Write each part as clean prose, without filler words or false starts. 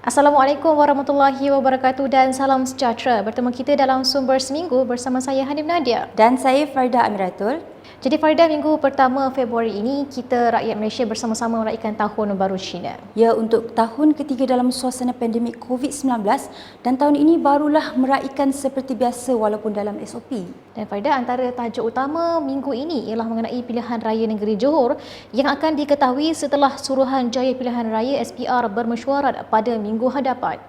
Assalamualaikum warahmatullahi wabarakatuh dan salam sejahtera. Bertemu kita dalam Sumber Seminggu bersama saya Hanim Nadia. Dan saya Farida Amiratul. Jadi Farida, minggu pertama Februari ini kita rakyat Malaysia bersama-sama meraihkan Tahun Baru Cina. Ya, untuk tahun ketiga dalam suasana pandemik COVID-19 dan tahun ini barulah meraihkan seperti biasa walaupun dalam SOP. Dan Farida, antara tajuk utama minggu ini ialah mengenai pilihan raya negeri Johor yang akan diketahui setelah Suruhanjaya Pilihan Raya SPR bermesyuarat pada minggu hadapan.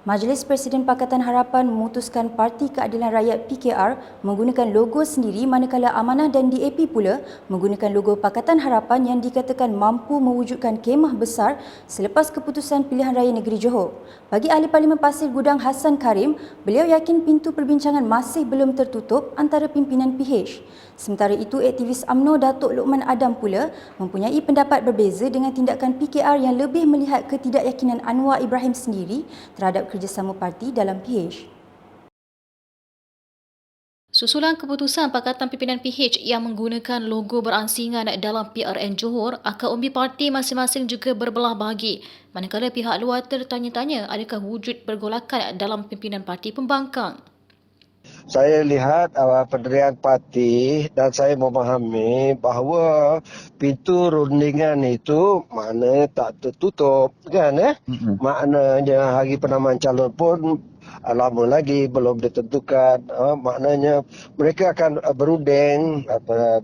Majlis Presiden Pakatan Harapan memutuskan Parti Keadilan Rakyat PKR menggunakan logo sendiri, manakala Amanah dan DAP pula menggunakan logo Pakatan Harapan yang dikatakan mampu mewujudkan kemah besar selepas keputusan pilihan raya negeri Johor. Bagi Ahli Parlimen Pasir Gudang Hassan Karim, beliau yakin pintu perbincangan masih belum tertutup antara pimpinan PH. Sementara itu, aktivis UMNO Datuk Lokman Adam pula mempunyai pendapat berbeza dengan tindakan PKR yang lebih melihat ketidakyakinan Anwar Ibrahim sendiri terhadap kerjasama parti dalam PH. Susulan keputusan Pakatan Pimpinan PH yang menggunakan logo beransingan dalam PRN Johor, akar umbi parti masing-masing juga berbelah bagi. Manakala pihak luar tertanya-tanya adakah wujud pergolakan dalam pimpinan parti pembangkang. Saya lihat pendirian parti dan saya memahami bahawa pintu rundingan itu makna tak tertutup kan Maknanya hari penamaan calon pun lama lagi belum ditentukan. Maknanya mereka akan berunding,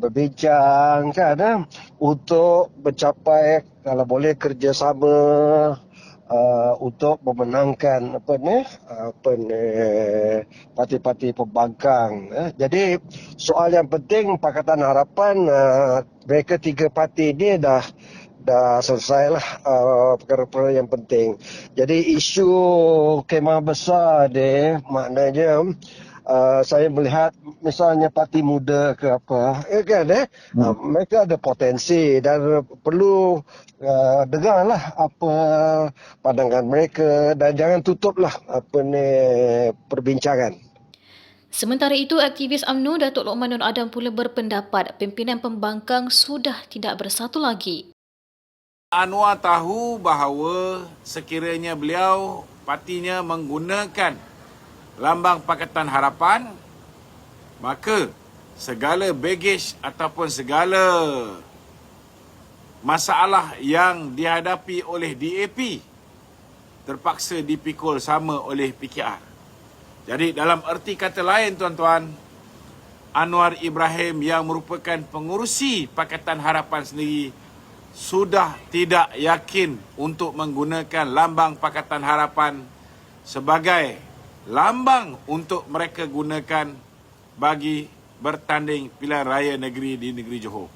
berbincang kan untuk mencapai kalau boleh kerjasama untuk memenangkan parti-parti pembangkang. Jadi soal yang penting Pakatan Harapan, mereka tiga parti ini dah selesailah perkara-perkara yang penting. Jadi isu kemah besar dia maknanya saya melihat misalnya parti muda ke apa mereka ada potensi dan perlu dengarlah apa pandangan mereka dan jangan tutuplah perbincangan. Sementara itu, aktivis UMNO Datuk Lokman Nur Adam pula berpendapat pimpinan pembangkang sudah tidak bersatu lagi. Anwar tahu bahawa sekiranya beliau partinya menggunakan lambang Pakatan Harapan, maka segala baggage ataupun segala masalah yang dihadapi oleh DAP terpaksa dipikul sama oleh PKR. Jadi dalam erti kata lain, tuan-tuan, Anwar Ibrahim yang merupakan pengurusi Pakatan Harapan sendiri sudah tidak yakin untuk menggunakan lambang Pakatan Harapan sebagai lambang untuk mereka gunakan bagi bertanding pilihan raya negeri di negeri Johor.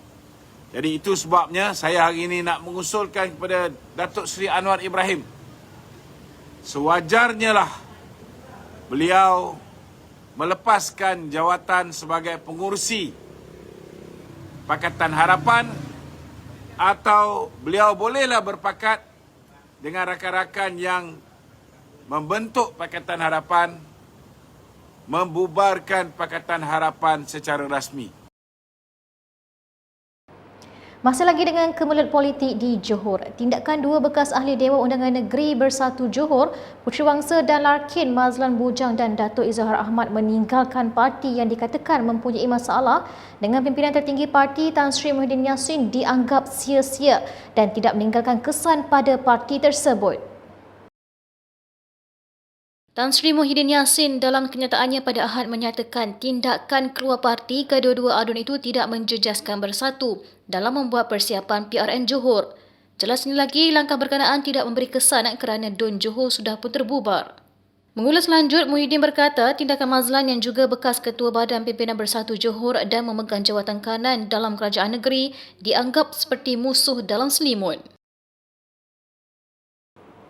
Jadi itu sebabnya saya hari ini nak mengusulkan kepada Datuk Seri Anwar Ibrahim, sewajarnya lah beliau melepaskan jawatan sebagai pengurusi Pakatan Harapan, atau beliau bolehlah berpakat dengan rakan-rakan yang membentuk Pakatan Harapan, membubarkan Pakatan Harapan secara rasmi. Masih lagi dengan kemelut politik di Johor, tindakan dua bekas ahli Dewan Undangan Negeri Bersatu Johor, Puteri Wangsa dan Larkin Mazlan Bujang dan Datuk Izhar Ahmad meninggalkan parti yang dikatakan mempunyai masalah dengan pimpinan tertinggi parti Tan Sri Muhyiddin Yassin dianggap sia-sia dan tidak meninggalkan kesan pada parti tersebut. Tan Sri Muhyiddin Yassin dalam kenyataannya pada Ahad menyatakan tindakan keluar parti kedua-dua adun itu tidak menjejaskan Bersatu dalam membuat persiapan PRN Johor. Jelasnya lagi, langkah berkenaan tidak memberi kesan kerana DUN Johor sudah pun terbubar. Mengulas lanjut, Muhyiddin berkata tindakan Mazlan yang juga bekas Ketua Badan Pimpinan Bersatu Johor dan memegang jawatan kanan dalam kerajaan negeri dianggap seperti musuh dalam selimut.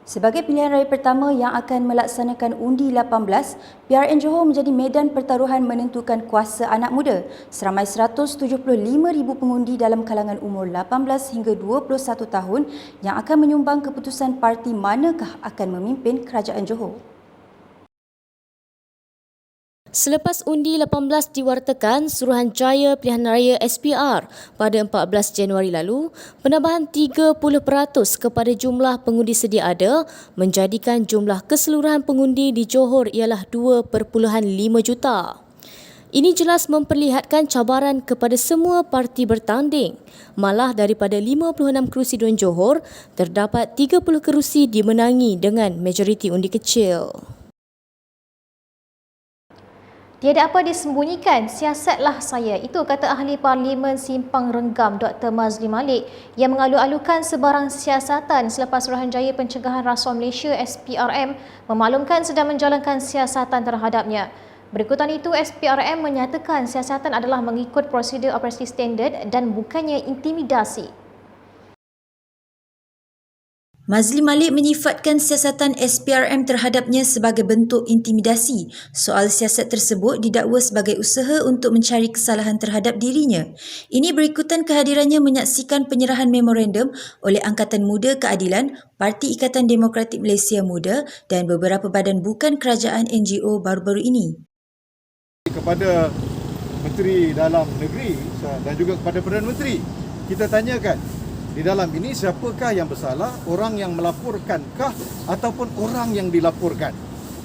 Sebagai pilihan raya pertama yang akan melaksanakan undi 18, PRN Johor menjadi medan pertaruhan menentukan kuasa anak muda. Seramai 175,000 pengundi dalam kalangan umur 18 hingga 21 tahun yang akan menyumbang keputusan parti manakah akan memimpin kerajaan Johor. Selepas undi 18 diwartakan Suruhanjaya Pilihan Raya SPR pada 14 Januari lalu, penambahan 30% kepada jumlah pengundi sedia ada menjadikan jumlah keseluruhan pengundi di Johor ialah 2.5 juta. Ini jelas memperlihatkan cabaran kepada semua parti bertanding. Malah daripada 56 kerusi Dewan Johor, terdapat 30 kerusi dimenangi dengan majoriti undi kecil. Tiada apa disembunyikan, siasatlah saya. Itu kata Ahli Parlimen Simpang Renggam Dr. Mazli Malik yang mengalu-alukan sebarang siasatan selepas Suruhanjaya Pencegahan Rasuah Malaysia SPRM memaklumkan sedang menjalankan siasatan terhadapnya. Berikutan itu, SPRM menyatakan siasatan adalah mengikut prosedur operasi standard dan bukannya intimidasi. Mazli Malik menyifatkan siasatan SPRM terhadapnya sebagai bentuk intimidasi. Soal siasat tersebut didakwa sebagai usaha untuk mencari kesalahan terhadap dirinya. Ini berikutan kehadirannya menyaksikan penyerahan memorandum oleh Angkatan Muda Keadilan, Parti Ikatan Demokratik Malaysia Muda dan beberapa badan bukan kerajaan NGO baru-baru ini. Kepada Menteri Dalam Negeri dan juga kepada Perdana Menteri, kita tanyakan, di dalam ini siapakah yang bersalah, orang yang melaporkankah ataupun orang yang dilaporkan?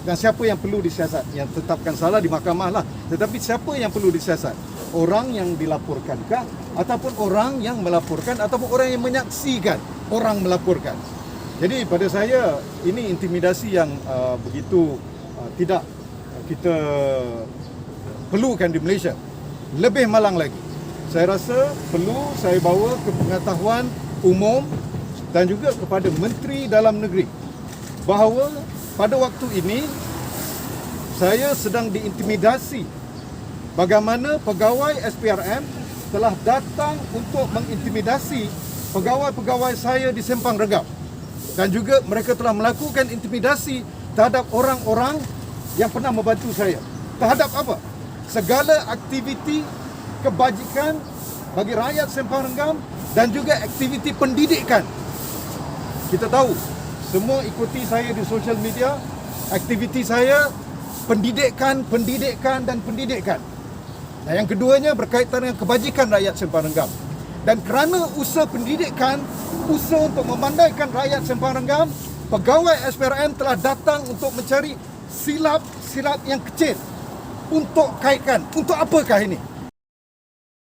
Dan siapa yang perlu disiasat? Yang tetapkan salah di mahkamah lah. Tetapi siapa yang perlu disiasat? Orang yang dilaporkankah ataupun orang yang melaporkan ataupun orang yang menyaksikan orang melaporkan? Jadi pada saya ini intimidasi yang begitu tidak kita perlukan di Malaysia. Lebih malang lagi, saya rasa perlu saya bawa ke pengetahuan umum dan juga kepada Menteri Dalam Negeri bahawa pada waktu ini saya sedang diintimidasi bagaimana pegawai SPRM telah datang untuk mengintimidasi pegawai-pegawai saya di Simpang Renggam dan juga mereka telah melakukan intimidasi terhadap orang-orang yang pernah membantu saya. Terhadap apa? Segala aktiviti kebajikan bagi rakyat Simpang Renggam dan juga aktiviti pendidikan. Kita tahu, semua ikuti saya di sosial media, aktiviti saya pendidikan dan pendidikan. Dan yang keduanya berkaitan dengan kebajikan rakyat Simpang Renggam. Dan kerana usaha pendidikan, usaha untuk memandaikan rakyat Simpang Renggam, pegawai SPRM telah datang untuk mencari silap-silap yang kecil untuk kaitkan. Untuk apakah ini?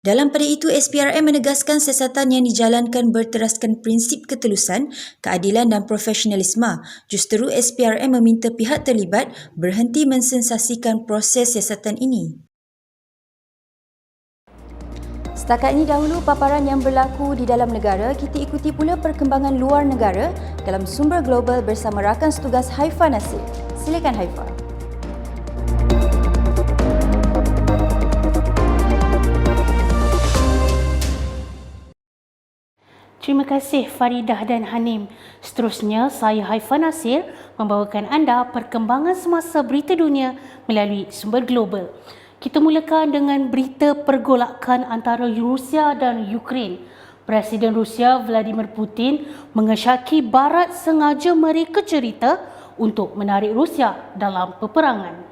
Dalam pada itu, SPRM menegaskan siasatan yang dijalankan berteraskan prinsip ketelusan, keadilan dan profesionalisme. Justeru SPRM meminta pihak terlibat berhenti mensensasikan proses siasatan ini. Setakat ini dahulu paparan yang berlaku di dalam negara. Kita ikuti pula perkembangan luar negara dalam Sumber Global bersama rakan setugas Haifa Nasir. Silakan Haifa. Terima kasih Faridah dan Hanim. Seterusnya, saya Haifa Nasir membawakan anda perkembangan semasa berita dunia melalui Sumber Global. Kita mulakan dengan berita pergolakan antara Rusia dan Ukraine. Presiden Rusia Vladimir Putin mengesyaki Barat sengaja mereka cerita untuk menarik Rusia dalam peperangan.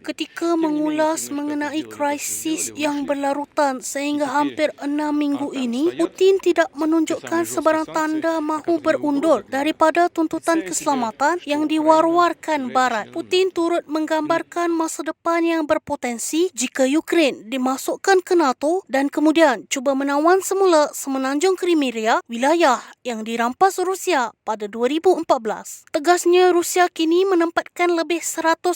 Ketika mengulas mengenai krisis yang berlarutan sehingga hampir 6 minggu ini, Putin tidak menunjukkan sebarang tanda mahu berundur daripada tuntutan keselamatan yang diwar-warkan Barat. Putin turut menggambarkan masa depan yang berpotensi jika Ukraine dimasukkan ke NATO dan kemudian cuba menawan semula semenanjung Crimea, wilayah yang dirampas Rusia pada 2014. Tegasnya, Rusia kini menempatkan lebih 100,000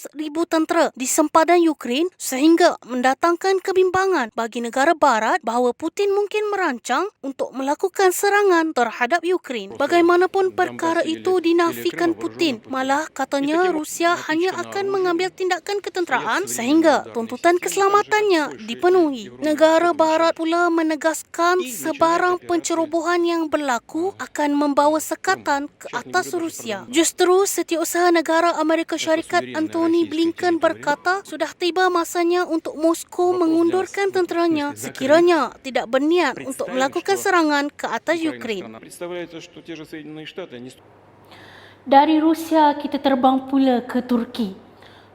tentera di sempadan Ukraine sehingga mendatangkan kebimbangan bagi negara barat bahawa Putin mungkin merancang untuk melakukan serangan terhadap Ukraine. Bagaimanapun perkara itu dinafikan Putin, malah katanya Rusia hanya akan mengambil tindakan ketenteraan sehingga tuntutan keselamatannya dipenuhi. Negara barat pula menegaskan sebarang pencerobohan yang berlaku akan membawa sekatan ke atas Rusia. Justeru Setiausaha Negara Amerika Syarikat Antony Blinken berkata sudah tiba masanya untuk Moskow mengundurkan tenteranya sekiranya tidak berniat untuk melakukan serangan ke atas Ukraine. Dari Rusia, kita terbang pula ke Turki.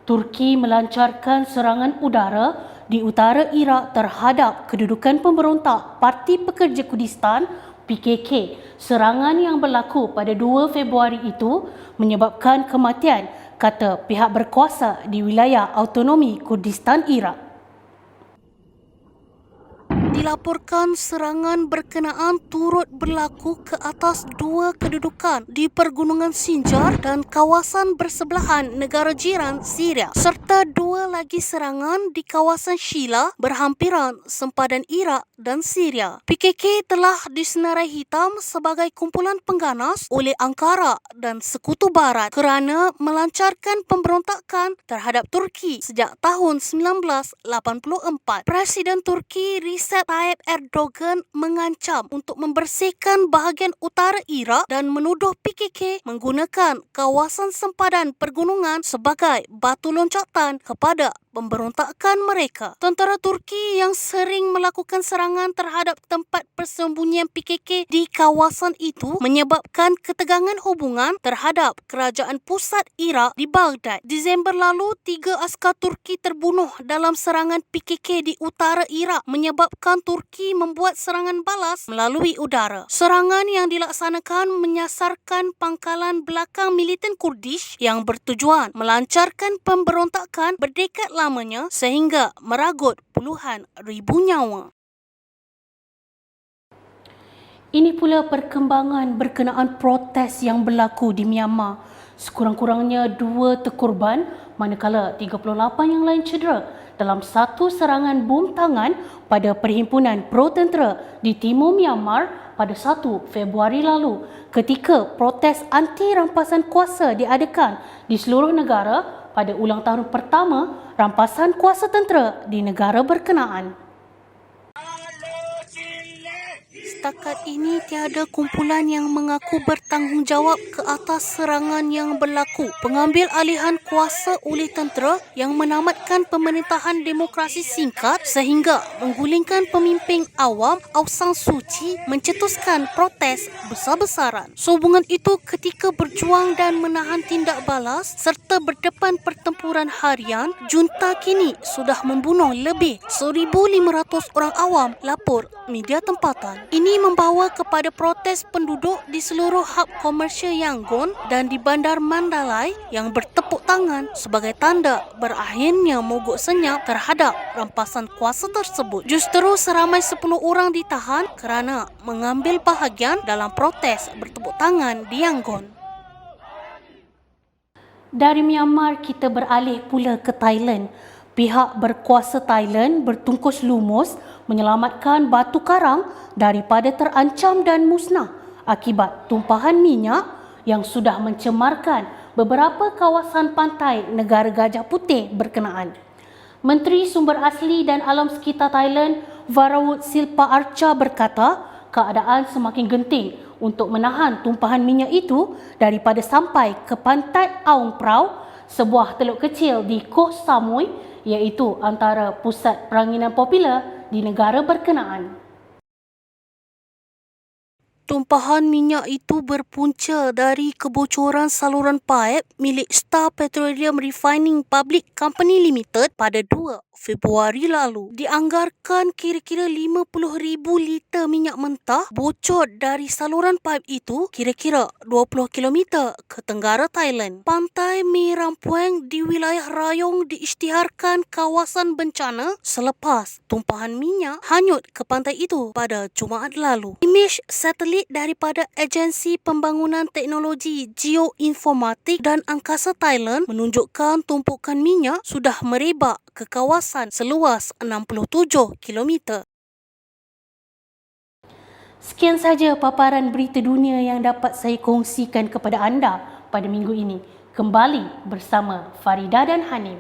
Turki melancarkan serangan udara di utara Iraq terhadap kedudukan pemberontak Parti Pekerja Kurdistan PKK. Serangan yang berlaku pada 2 Februari itu menyebabkan kematian, kata pihak berkuasa di wilayah autonomi Kurdistan Iraq. Dilaporkan serangan berkenaan turut berlaku ke atas 2 kedudukan di Pergunungan Sinjar dan kawasan bersebelahan negara jiran Syria, serta 2 lagi serangan di kawasan Shila berhampiran sempadan Iraq dan Syria. PKK telah disenarai hitam sebagai kumpulan pengganas oleh Ankara dan Sekutu Barat kerana melancarkan pemberontakan terhadap Turki sejak tahun 1984. Presiden Turki Recep Tayyip Erdogan mengancam untuk membersihkan bahagian utara Iraq dan menuduh PKK menggunakan kawasan sempadan pergunungan sebagai batu loncatan kepada pemberontakan mereka. Tentera Turki yang sering melakukan serangan terhadap tempat persembunyian PKK di kawasan itu menyebabkan ketegangan hubungan terhadap kerajaan pusat Iraq di Baghdad. Disember lalu, 3 askar Turki terbunuh dalam serangan PKK di utara Iraq, menyebabkan Turki membuat serangan balas melalui udara. Serangan yang dilaksanakan menyasarkan pangkalan belakang militan Kurdish yang bertujuan melancarkan pemberontakan berdekad lamanya sehingga meragut puluhan ribu nyawa. Ini pula perkembangan berkenaan protes yang berlaku di Myanmar. Sekurang-kurangnya 2 terkorban manakala 38 yang lain cedera dalam satu serangan bom tangan pada Perhimpunan Pro-Tentera di Timur Myanmar pada 1 Februari lalu ketika protes anti rampasan kuasa diadakan di seluruh negara pada ulang tahun pertama rampasan kuasa tentera di negara berkenaan. Setakat ini tiada kumpulan yang mengaku bertanggungjawab ke atas serangan yang berlaku. Pengambil alihan kuasa oleh tentera yang menamatkan pemerintahan demokrasi singkat sehingga menggulingkan pemimpin awam Aung San Suu Kyi mencetuskan protes besar-besaran. Sehubungan itu, ketika berjuang dan menahan tindak balas serta berdepan pertempuran harian, junta kini sudah membunuh lebih 1,500 orang awam, lapor media tempatan. Ini membawa kepada protes penduduk di seluruh hub komersial Yangon dan di Bandar Mandalay yang bertepuk tangan sebagai tanda berakhirnya mogok senyap terhadap rampasan kuasa tersebut. Justru seramai 10 orang ditahan kerana mengambil bahagian dalam protes bertepuk tangan di Yangon. Dari Myanmar, kita beralih pula ke Thailand. Pihak berkuasa Thailand bertungkus lumus menyelamatkan batu karang daripada terancam dan musnah akibat tumpahan minyak yang sudah mencemarkan beberapa kawasan pantai negara Gajah Putih berkenaan. Menteri Sumber Asli dan Alam Sekitar Thailand, Varawut Silpa Archa berkata, keadaan semakin genting untuk menahan tumpahan minyak itu daripada sampai ke pantai Aung Prau, sebuah teluk kecil di Koh Samui, iaitu antara pusat peranginan popular di negara berkenaan. Tumpahan minyak itu berpunca dari kebocoran saluran paip milik Star Petroleum Refining Public Company Limited pada 2 Februari lalu. Dianggarkan kira-kira 50,000 liter minyak mentah bocor dari saluran paip itu kira-kira 20 km ke tenggara Thailand. Pantai Mi Rampueng di wilayah Rayong diisytiharkan kawasan bencana selepas tumpahan minyak hanyut ke pantai itu pada Jumaat lalu. Imej satelit daripada Agensi Pembangunan Teknologi Geoinformatik dan Angkasa Thailand menunjukkan tumpukan minyak sudah merebak ke kawasan seluas 67 km. Sekian sahaja paparan berita dunia yang dapat saya kongsikan kepada anda pada minggu ini. Kembali bersama Farida dan Hanim.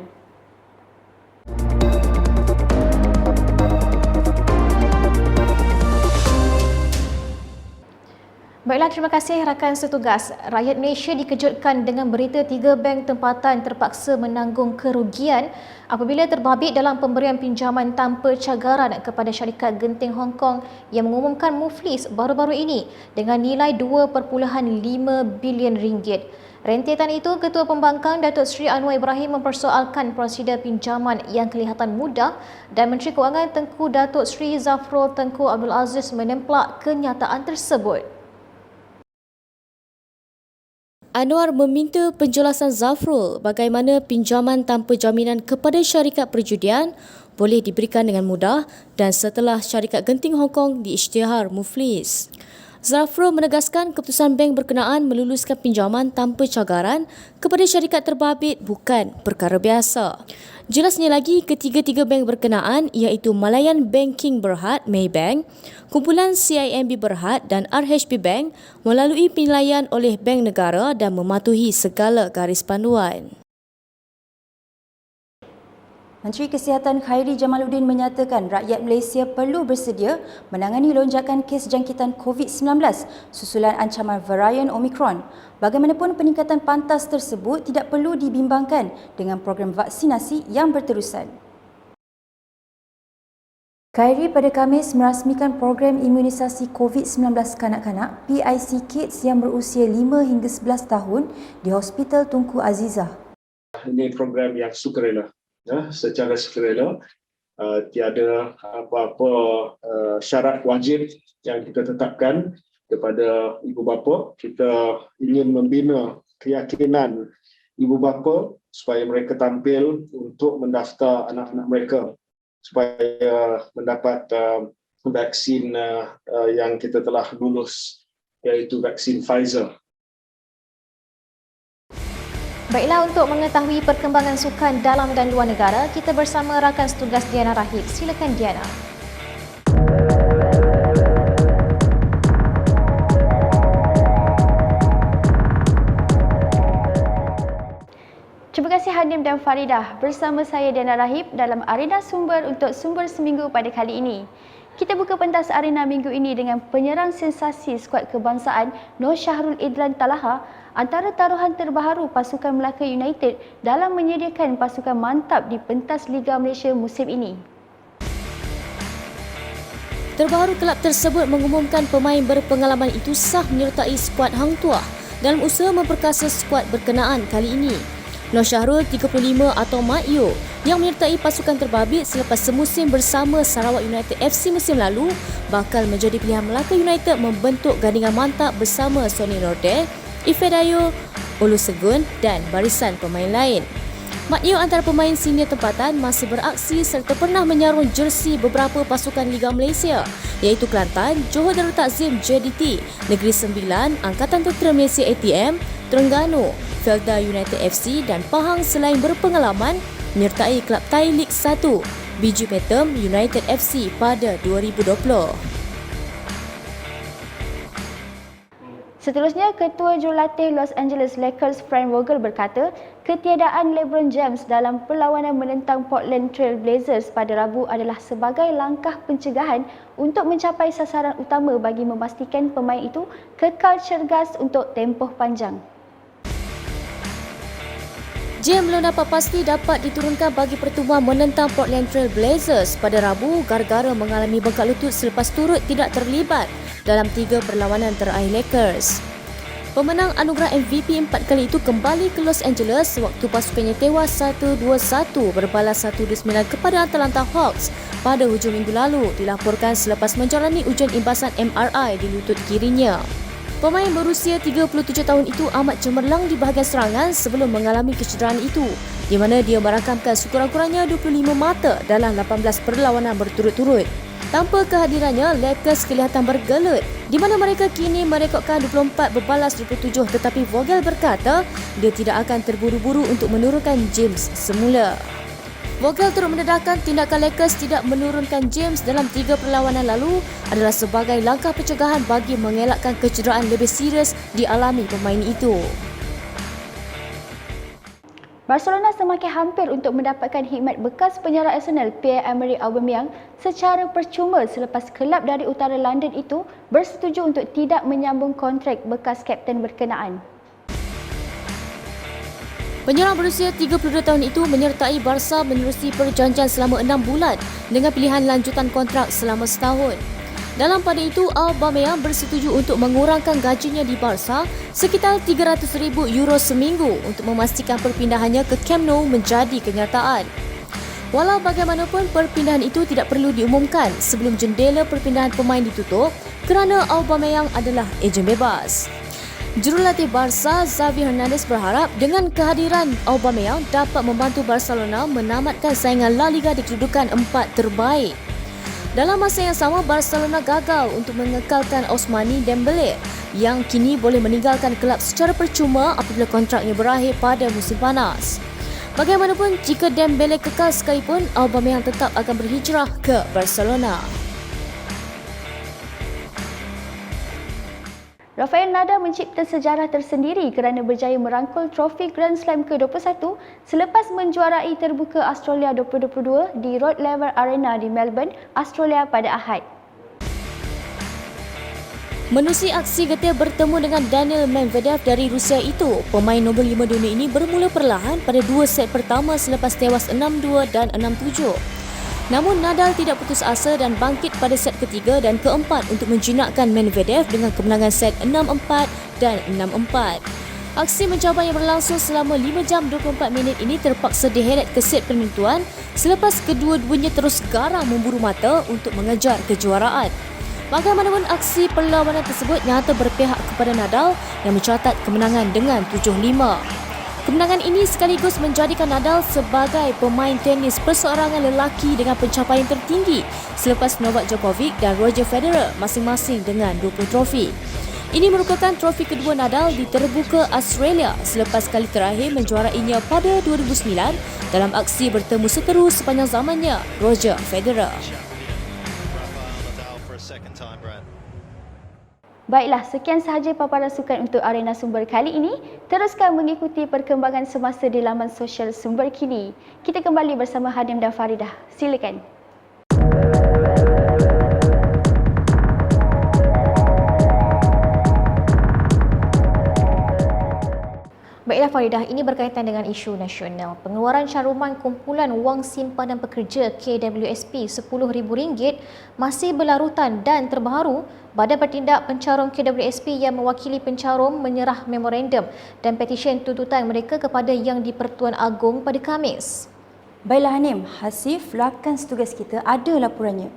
Baiklah, terima kasih rakan setugas. Rakyat Malaysia dikejutkan dengan berita 3 bank tempatan terpaksa menanggung kerugian apabila terbabit dalam pemberian pinjaman tanpa cagaran kepada syarikat genting Hong Kong yang mengumumkan muflis baru-baru ini dengan nilai 2.5 bilion ringgit. Rentetan itu, Ketua Pembangkang Datuk Seri Anwar Ibrahim mempersoalkan prosedur pinjaman yang kelihatan mudah dan Menteri Kewangan Tengku Datuk Seri Zafrul Tengku Abdul Aziz menemplak kenyataan tersebut. Anwar meminta penjelasan Zafrul bagaimana pinjaman tanpa jaminan kepada syarikat perjudian boleh diberikan dengan mudah dan setelah syarikat genting Hong Kong diisytihar muflis. Zafrul menegaskan keputusan bank berkenaan meluluskan pinjaman tanpa cagaran kepada syarikat terbabit bukan perkara biasa. Jelasnya lagi, ketiga-tiga bank berkenaan iaitu Malayan Banking Berhad Maybank, kumpulan CIMB Berhad dan RHB Bank melalui penilaian oleh Bank Negara dan mematuhi segala garis panduan. Menteri Kesihatan Khairi Jamaluddin menyatakan rakyat Malaysia perlu bersedia menangani lonjakan kes jangkitan COVID-19 susulan ancaman varian Omicron. Bagaimanapun peningkatan pantas tersebut tidak perlu dibimbangkan dengan program vaksinasi yang berterusan. Khairi pada Khamis merasmikan program imunisasi COVID-19 kanak-kanak PIC Kids yang berusia 5 hingga 11 tahun di Hospital Tunku Azizah. Ini program yang sukarela. Secara sukarela, tiada apa-apa syarat wajib yang kita tetapkan kepada ibu bapa. Kita ingin membina keyakinan ibu bapa supaya mereka tampil untuk mendaftar anak-anak mereka supaya mendapat vaksin yang kita telah lulus, iaitu vaksin Pfizer. Baiklah, untuk mengetahui perkembangan sukan dalam dan luar negara, kita bersama rakan setugas Diana Rahib. Silakan Diana. Terima kasih Hanim dan Faridah. Bersama saya Diana Rahib dalam Arena Sumber untuk Sumber Seminggu pada kali ini. Kita buka pentas arena minggu ini dengan penyerang sensasi skuad kebangsaan Nur Syahrul Idlan Talaha antara taruhan terbaharu pasukan Melaka United dalam menyediakan pasukan mantap di pentas Liga Malaysia musim ini. Terbaru kelab tersebut mengumumkan pemain berpengalaman itu sah menyertai skuad Hang Tuah dalam usaha memperkasa skuad berkenaan kali ini. Nur Syahrul 35 atau Mat Yo yang menyertai pasukan terbabit selepas semusim bersama Sarawak United FC musim lalu bakal menjadi pilihan Melaka United membentuk gandingan mantap bersama Sony Nordeh, Ifedayo, Olusegun dan barisan pemain lain. Mat Yo antara pemain senior tempatan masih beraksi serta pernah menyarung jersey beberapa pasukan Liga Malaysia iaitu Kelantan, Johor Darul Takzim JDT, Negeri Sembilan, Angkatan Tentera Malaysia ATM, Terengganu, Felda United FC dan Pahang selain berpengalaman menyertai klub Thai League 1 Biji Petem United FC pada 2020. Seterusnya, Ketua Jurulatih Los Angeles Lakers Frank Vogel berkata, ketiadaan LeBron James dalam perlawanan menentang Portland Trail Blazers pada Rabu adalah sebagai langkah pencegahan untuk mencapai sasaran utama bagi memastikan pemain itu kekal cergas untuk tempoh panjang. James belum dapat pasti dapat diturunkan bagi pertemuan menentang Portland Trail Blazers pada Rabu gara-gara mengalami bengkak lutut selepas turut tidak terlibat dalam 3 perlawanan terakhir Lakers. Pemenang anugerah MVP 4 kali itu kembali ke Los Angeles waktu pasukannya tewas 1-2-1 berbalas 1-9 kepada Atlanta Hawks pada hujung minggu lalu, dilaporkan selepas menjalani ujian imbasan MRI di lutut kirinya. Pemain berusia 37 tahun itu amat cemerlang di bahagian serangan sebelum mengalami kecederaan itu, di mana dia merakamkan sekurang-kurangnya 25 mata dalam 18 perlawanan berturut-turut. Tanpa kehadirannya, Lakers kelihatan bergelut, di mana mereka kini merekodkan 24 berbalas 27, tetapi Vogel berkata dia tidak akan terburu-buru untuk menurunkan James semula. Vogel turut mendedahkan tindakan Lakers tidak menurunkan James dalam 3 perlawanan lalu adalah sebagai langkah pencegahan bagi mengelakkan kecederaan lebih serius dialami pemain itu. Barcelona semakin hampir untuk mendapatkan khidmat bekas penyerang Arsenal Pierre-Emerick Aubameyang secara percuma selepas kelab dari utara London itu bersetuju untuk tidak menyambung kontrak bekas kapten berkenaan. Penyerang berusia 32 tahun itu menyertai Barca menerusi perjanjian selama 6 bulan dengan pilihan lanjutan kontrak selama setahun. Dalam pada itu, Aubameyang bersetuju untuk mengurangkan gajinya di Barca sekitar €300,000 seminggu untuk memastikan perpindahannya ke Camp Nou menjadi kenyataan. Walau bagaimanapun, perpindahan itu tidak perlu diumumkan sebelum jendela perpindahan pemain ditutup kerana Aubameyang adalah ejen bebas. Jurulatih Barca, Xavi Hernandez berharap dengan kehadiran Aubameyang dapat membantu Barcelona menamatkan saingan La Liga di kedudukan 4 terbaik. Dalam masa yang sama, Barcelona gagal untuk mengekalkan Ousmane Dembele yang kini boleh meninggalkan kelab secara percuma apabila kontraknya berakhir pada musim panas. Bagaimanapun, jika Dembele kekal sekalipun, Aubameyang tetap akan berhijrah ke Barcelona. Rafael Nadal mencipta sejarah tersendiri kerana berjaya merangkul trofi Grand Slam ke-21 selepas menjuarai terbuka Australia 2022 di Rod Laver Arena di Melbourne, Australia pada Ahad. Menerusi aksi getir bertemu dengan Daniil Medvedev dari Rusia itu, pemain nombor 5 dunia ini bermula perlahan pada 2 set pertama selepas tewas 6-2 dan 6-7. Namun Nadal tidak putus asa dan bangkit pada set ketiga dan keempat untuk menjinakkan Medvedev dengan kemenangan set 6-4 dan 6-4. Aksi mencabar yang berlangsung selama 5 jam 24 minit ini terpaksa diheret ke set penentuan selepas kedua-duanya terus garang memburu mata untuk mengejar kejuaraan. Bagaimanapun, aksi perlawanan tersebut nyata berpihak kepada Nadal yang mencatat kemenangan dengan 7-5. Kemenangan ini sekaligus menjadikan Nadal sebagai pemain tenis perseorangan lelaki dengan pencapaian tertinggi selepas Novak Djokovic dan Roger Federer masing-masing dengan 20 trofi. Ini merupakan trofi kedua Nadal di terbuka Australia selepas kali terakhir menjuarainya pada 2009 dalam aksi bertemu seteru sepanjang zamannya, Roger Federer. Baiklah, sekian sahaja paparan sukan untuk Arena Sumber kali ini. Teruskan mengikuti perkembangan semasa di laman sosial Sumber Kini. Kita kembali bersama Hanim dan Faridah. Silakan. Baiklah Faridah, ini berkaitan dengan isu nasional. Pengeluaran caruman kumpulan wang simpanan pekerja KWSP RM10,000 masih berlarutan dan terbaru Badan Bertindak Pencarum KWSP yang mewakili pencarum menyerah memorandum dan petisyen tuntutan mereka kepada Yang di-Pertuan Agong pada Khamis. Baiklah Hanim, Hasif, rakan setugas kita ada laporannya.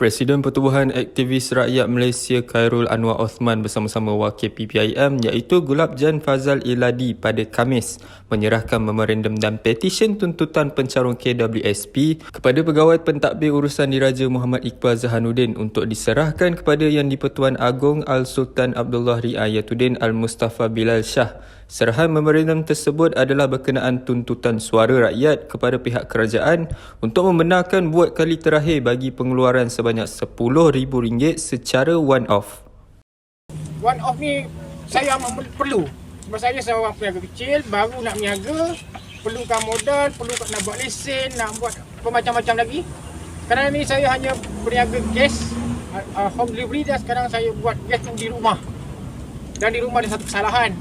Presiden Pertubuhan Aktivis Rakyat Malaysia Khairul Anwar Osman bersama-sama wakil PPIM iaitu Gulab Jan Fazal Iladi pada Khamis menyerahkan memorandum dan petisyen tuntutan pencarum KWSP kepada Pegawai Pentadbir Urusan Diraja Muhammad Iqbal Zahanuddin untuk diserahkan kepada Yang di-Pertuan Agong Al-Sultan Abdullah Riayatuddin Al-Mustafa Bilal Shah. Serahan memorandum tersebut adalah berkenaan tuntutan suara rakyat kepada pihak kerajaan untuk membenarkan buat kali terakhir bagi pengeluaran sebanyak RM10,000 secara one-off. One-off ni saya amat perlu. Sebab saya seorang peniaga kecil, baru nak berniaga, perlukan modal, perlukan nak buat lesen, nak buat macam-macam lagi. Kerana ni saya hanya berniaga gas, home delivery, dan sekarang saya buat gas tu di rumah. Dan di rumah ada satu kesalahan.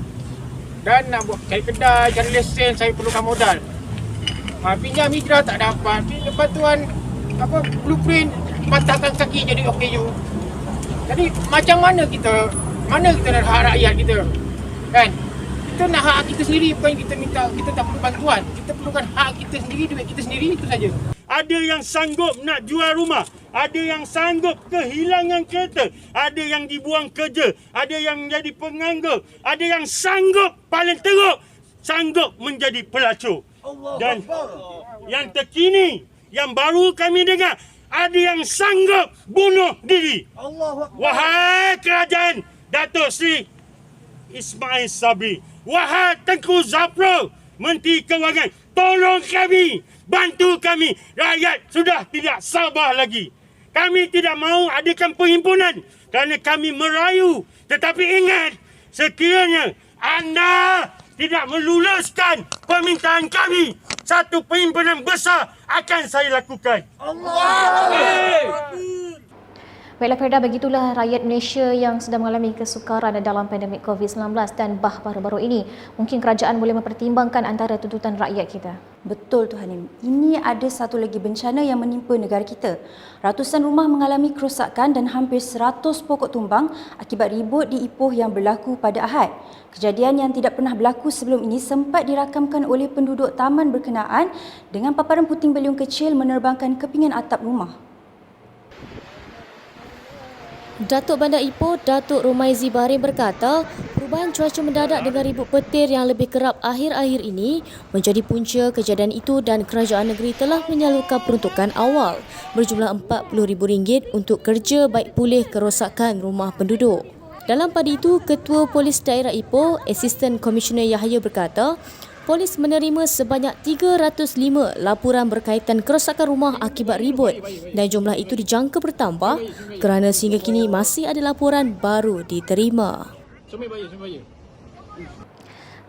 Dan nak buat cari kedai, cari lesen, saya perlukan modal. Pinjam hijrah tak dapat, pinjam bantuan blueprint, patahkan kaki jadi OKU. Jadi macam mana kita nak hak rakyat kita? Kan? Kita nak hak kita sendiri, bukan kita minta, kita tak perlu bantuan. Kita perlukan hak kita sendiri, duit kita sendiri, itu saja. Ada yang sanggup nak jual rumah, ada yang sanggup kehilangan kereta, ada yang dibuang kerja, ada yang menjadi penganggur, ada yang sanggup paling teruk, sanggup menjadi pelacur. Dan yang terkini, yang baru kami dengar, ada yang sanggup bunuh diri. Wahai kerajaan Datuk Seri Ismail Sabri, wahai Tengku Zafrul, Menteri Kewangan, tolong kami, bantu kami. Rakyat sudah tidak sabar lagi. Kami tidak mahu adakan perhimpunan kerana kami merayu. Tetapi ingat, sekiranya anda tidak meluluskan permintaan kami, satu perhimpunan besar akan saya lakukan. Baiklah Farida, begitulah rakyat Malaysia yang sedang mengalami kesukaran dalam pandemik COVID-19 dan baru-baru ini. Mungkin kerajaan boleh mempertimbangkan antara tuntutan rakyat kita. Betul tu Hanim. Ini ada satu lagi bencana yang menimpa negara kita. Ratusan rumah mengalami kerosakan dan hampir 100 pokok tumbang akibat ribut di Ipoh yang berlaku pada Ahad. Kejadian yang tidak pernah berlaku sebelum ini sempat dirakamkan oleh penduduk taman berkenaan dengan paparan puting beliung kecil menerbangkan kepingan atap rumah. Datuk Bandar Ipoh, Datuk Romaizi Baharin berkata, perubahan cuaca mendadak dengan ribut petir yang lebih kerap akhir-akhir ini menjadi punca kejadian itu dan kerajaan negeri telah menyalurkan peruntukan awal berjumlah RM40,000 untuk kerja baik pulih kerosakan rumah penduduk. Dalam pada itu, Ketua Polis Daerah Ipoh, Asisten Komisioner Yahya berkata, polis menerima sebanyak 305 laporan berkaitan kerosakan rumah akibat ribut dan jumlah itu dijangka bertambah kerana sehingga kini masih ada laporan baru diterima.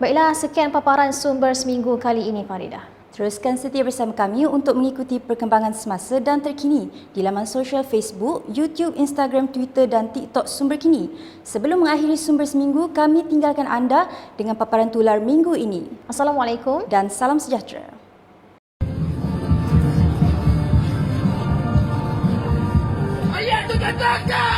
Baiklah, sekian paparan sumber seminggu kali ini Farida. Teruskan setia bersama kami untuk mengikuti perkembangan semasa dan terkini di laman sosial Facebook, YouTube, Instagram, Twitter dan TikTok Sumber Kini. Sebelum mengakhiri sumber seminggu, kami tinggalkan anda dengan paparan tular minggu ini. Assalamualaikum dan salam sejahtera. Ayat itu katakan!